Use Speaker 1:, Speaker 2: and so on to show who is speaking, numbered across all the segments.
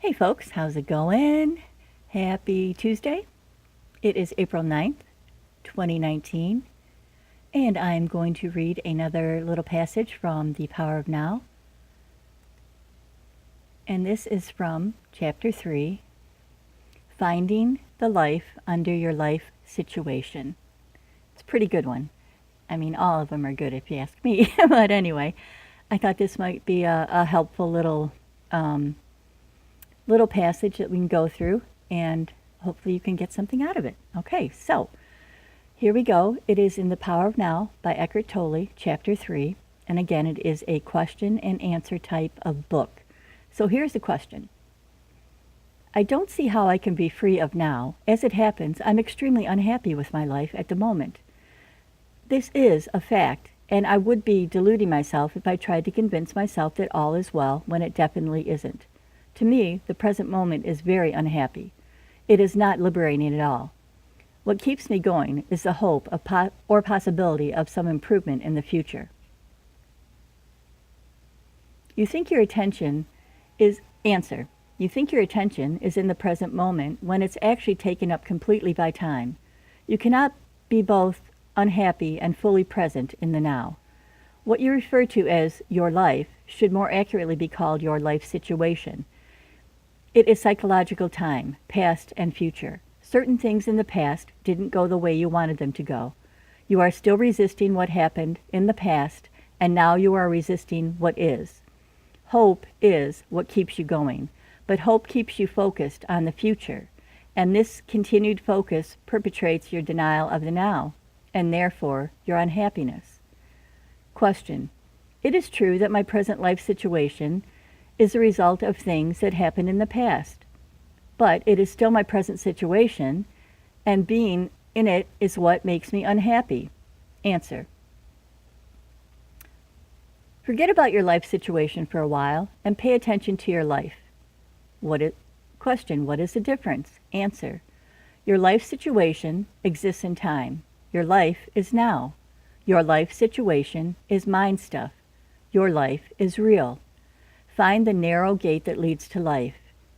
Speaker 1: Hey folks, how's it going? Happy Tuesday. It is April 9th, 2019, and I'm going to read another little passage from The Power of Now. And this is from Chapter 3, Finding the Life Under Your Life Situation. It's a pretty good one. I mean, all of them are good if you ask me. But anyway, I thought this might be a helpful little passage that we can go through, and hopefully you can get something out of it. Okay, so here we go. It is in The Power of Now by Eckhart Tolle, Chapter 3. And again, it is a question and answer type of book. So here's the question. I don't see how I can be free of now. As it happens, I'm extremely unhappy with my life at the moment. This is a fact, and I would be deluding myself if I tried to convince myself that all is well when it definitely isn't. To me, the present moment is very unhappy. It is not liberating at all. What keeps me going is the hope of or possibility of some improvement in the future. You think your attention is in the present moment when it's actually taken up completely by time. You cannot be both unhappy and fully present in the now. What you refer to as your life should more accurately be called your life situation. It is psychological time, past and future. Certain things in the past didn't go the way you wanted them to go. You are still resisting what happened in the past, and now you are resisting what is. Hope is what keeps you going, but hope keeps you focused on the future, and this continued focus perpetuates your denial of the now, and therefore your unhappiness. Question. It is true that my present life situation is a result of things that happened in the past, but it is still my present situation, and being in it is what makes me unhappy. Answer. Forget about your life situation for a while and pay attention to your life. Question. What is the difference? Answer. Your life situation exists in time. Your life is now. Your life situation is mind stuff. Your life is real. Find the narrow gate that leads to life.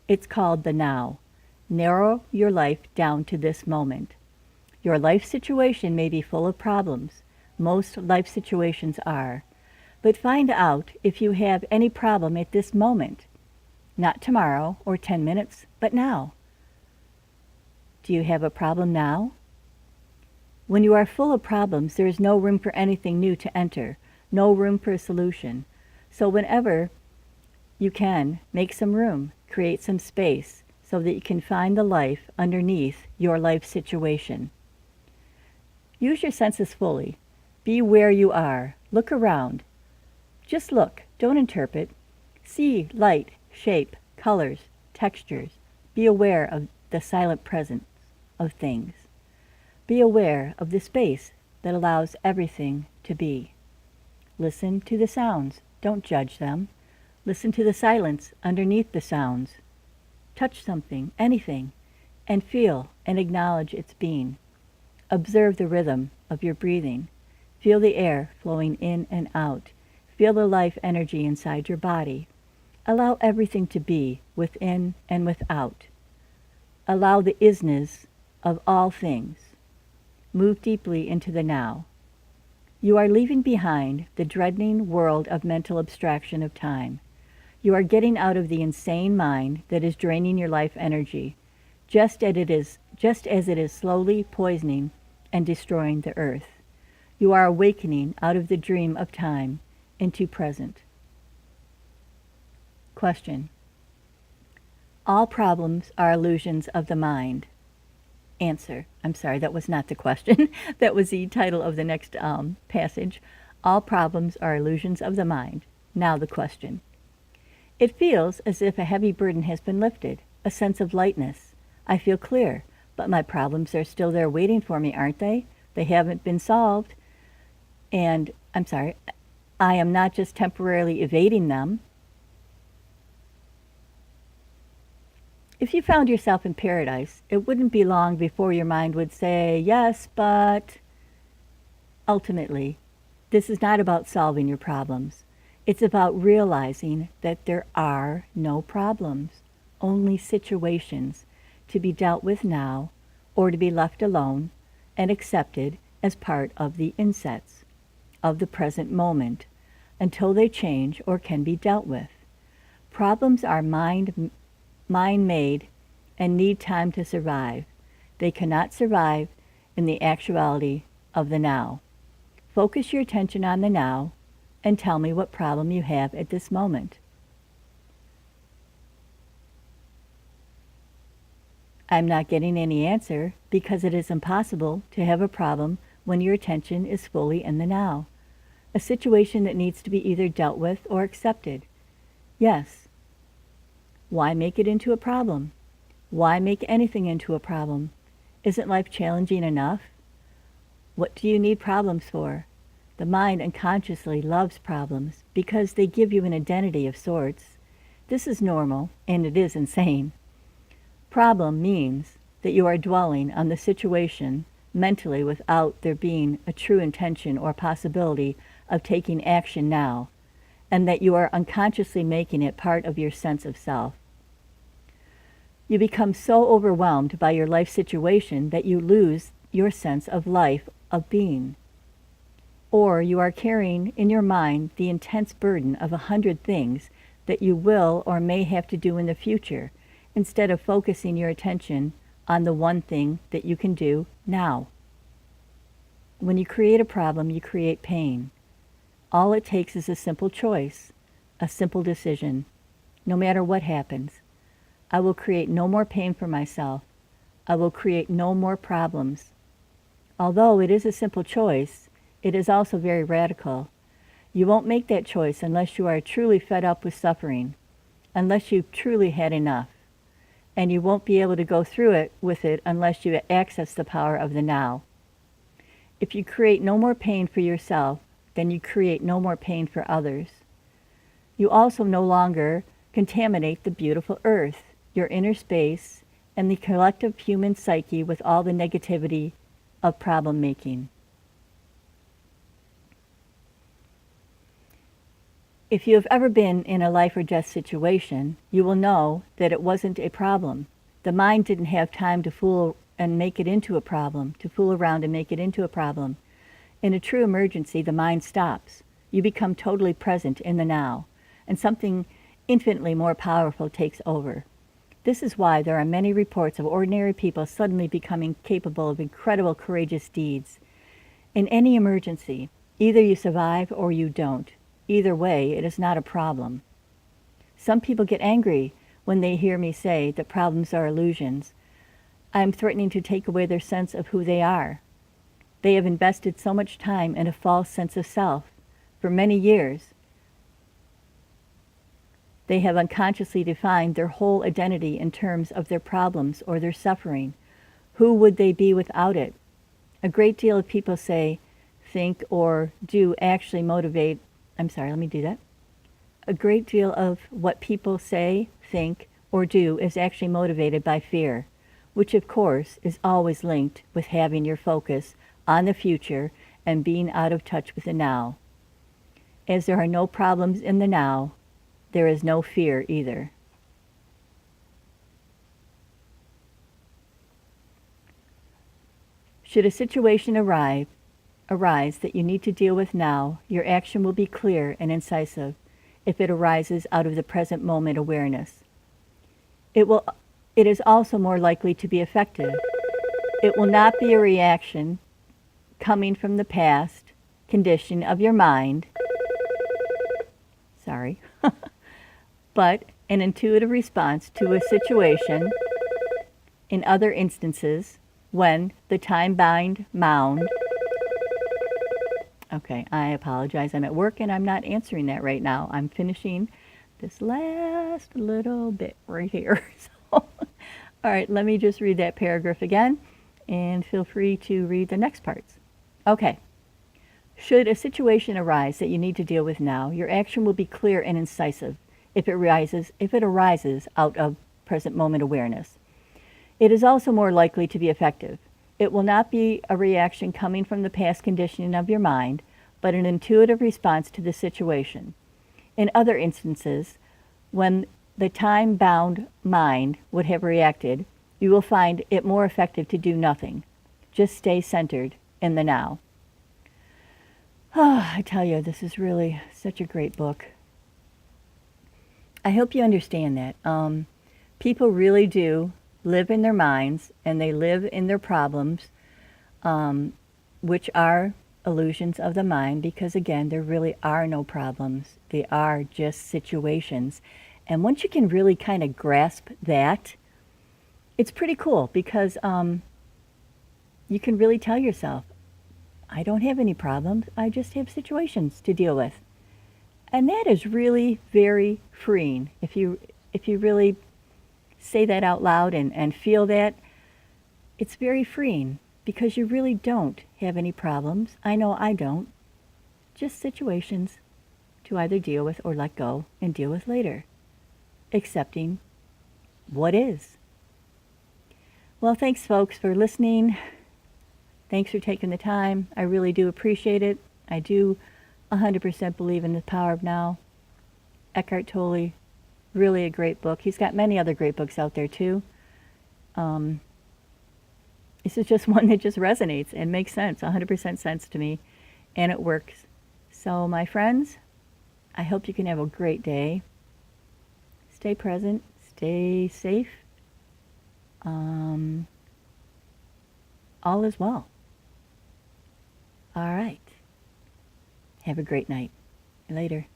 Speaker 1: It's called the now. Narrow your life down to this moment. Your life situation may be full of problems. Most life situations are. But find out if you have any problem at this moment. Not tomorrow or 10 minutes, but now. Do you have a problem now? When you are full of problems, there is no room for anything new to enter, no room for a solution. So whenever you can, make some room, create some space, so that you can find the life underneath your life situation. Use your senses fully. Be where you are. Look around. Just look. Don't interpret. See light, shape, colors, textures. Be aware of the silent presence of things. Be aware of the space that allows everything to be. Listen to the sounds. Don't judge them. Listen to the silence underneath the sounds. Touch something, anything, and feel and acknowledge its being. Observe the rhythm of your breathing. Feel the air flowing in and out. Feel the life energy inside your body. Allow everything to be, within and without. Allow the isness of all things. Move deeply into the now. You are leaving behind the dreading world of mental abstraction of time. You are getting out of the insane mind that is draining your life energy, just as it is slowly poisoning and destroying the earth. You are awakening out of the dream of time into present. Question. All problems are illusions of the mind. Answer. I'm sorry, that was not the question. That was the title of the next passage. All problems are illusions of the mind. Now the question. It feels as if a heavy burden has been lifted, a sense of lightness. I feel clear, but my problems are still there waiting for me, aren't they? They haven't been solved. And, I'm sorry, I am not just temporarily evading them. If you found yourself in paradise, it wouldn't be long before your mind would say, yes, but... Ultimately, this is not about solving your problems. It's about realizing that there are no problems. only situations to be dealt with now or to be left alone and accepted as part of the insets of the present moment until they change or can be dealt with. Problems are mind-made and need time to survive. They cannot survive in the actuality of the now. Focus your attention on the now and tell me what problem you have at this moment. I'm not getting any answer because it is impossible to have a problem when your attention is fully in the now, a situation that needs to be either dealt with or accepted. Yes. Why make it into a problem? Why make anything into a problem? Isn't life challenging enough? What do you need problems for? The mind unconsciously loves problems because they give you an identity of sorts. This is normal, and it is insane. Problem means that you are dwelling on the situation mentally without there being a true intention or possibility of taking action now, and that you are unconsciously making it part of your sense of self. You become so overwhelmed by your life situation that you lose your sense of life, of being. Or you are carrying in your mind the intense burden of 100 things that you will or may have to do in the future, instead of focusing your attention on the one thing that you can do now. When you create a problem, you create pain. All it takes is a simple choice, a simple decision. No matter what happens, I will create no more pain for myself. I will create no more problems. Although it is a simple choice, it is also very radical. You won't make that choice unless you are truly fed up with suffering, unless you've truly had enough. And you won't be able to go through it with it unless you access the power of the now. If you create no more pain for yourself, then you create no more pain for others. You also no longer contaminate the beautiful earth, your inner space, and the collective human psyche with all the negativity of problem making. If you have ever been in a life or death situation, you will know that it wasn't a problem. The mind didn't have time to fool and make it into a problem, to fool around and make it into a problem. In a true emergency, the mind stops. You become totally present in the now, and something infinitely more powerful takes over. This is why there are many reports of ordinary people suddenly becoming capable of incredible courageous deeds. In any emergency, either you survive or you don't. Either way, it is not a problem. Some people get angry when they hear me say that problems are illusions. I am threatening to take away their sense of who they are. They have invested so much time in a false sense of self. For many years, they have unconsciously defined their whole identity in terms of their problems or their suffering. Who would they be without it? A great deal of people say, think, or do actually motivate. A great deal of what people say, think, or do is actually motivated by fear, which of course is always linked with having your focus on the future and being out of touch with the now. As there are no problems in the now, there is no fear either. Should a situation arise that you need to deal with now, your action will be clear and incisive if it arises out of the present moment awareness. It is also more likely to be effective. It will not be a reaction coming from the past condition of your mind, but an intuitive response to a situation. In other instances, when the time-bound mound. Okay, I apologize. I'm at work and I'm not answering that right now. I'm finishing this last little bit right here. So, all right, let me just read that paragraph again and feel free to read the next parts. Okay. Should a situation arise that you need to deal with now, your action will be clear and incisive if it arises out of present moment awareness. It is also more likely to be effective. It will not be a reaction coming from the past conditioning of your mind, but an intuitive response to the situation. In other instances, when the time-bound mind would have reacted, you will find it more effective to do nothing. Just stay centered in the now. Oh, I tell you, this is really such a great book. I hope you understand that. People really do live in their minds, and they live in their problems, which are illusions of the mind, because again, there really are no problems. They are just situations. And once you can really kind of grasp that, it's pretty cool, because you can really tell yourself, I don't have any problems, I just have situations to deal with. And that is really very freeing. If you really say that out loud and feel that, it's very freeing, because you really don't have any problems. I know I don't. Just situations to either deal with or let go and deal with later. Accepting what is. Well, thanks folks for listening. Thanks for taking the time. I really do appreciate it. I do 100% believe in the power of now. Eckhart Tolle, really a great book. He's got many other great books out there too. This is just one that just resonates and makes sense, 100% sense to me, and it works. So my friends, I hope you can have a great day. Stay present, stay safe. All is well. All right. Have a great night. Later.